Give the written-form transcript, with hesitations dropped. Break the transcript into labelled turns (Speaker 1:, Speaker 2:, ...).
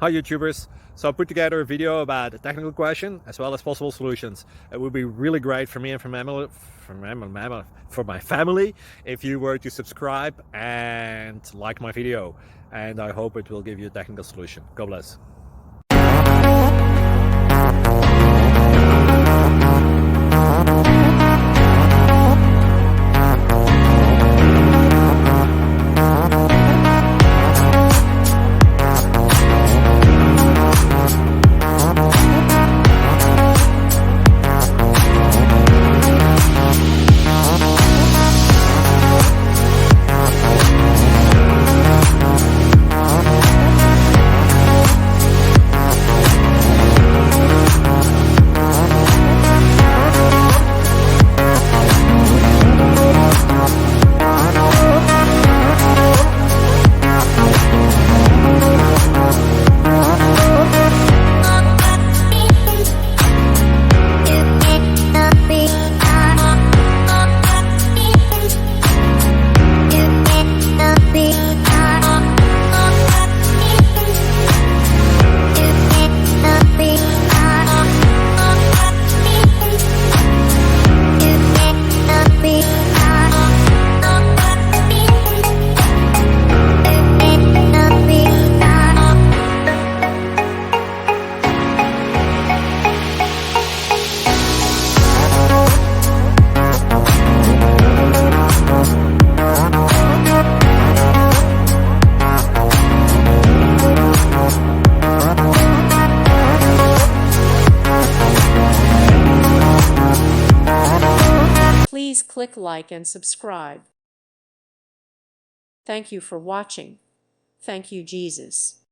Speaker 1: Hi YouTubers! So I put together a video about a technical question as well as possible solutions. It would be really great for me and for my family if you were to subscribe and like my video, and I hope it will give you a technical solution. God bless.
Speaker 2: Please click like and subscribe. Thank you for watching. Thank you, Jesus.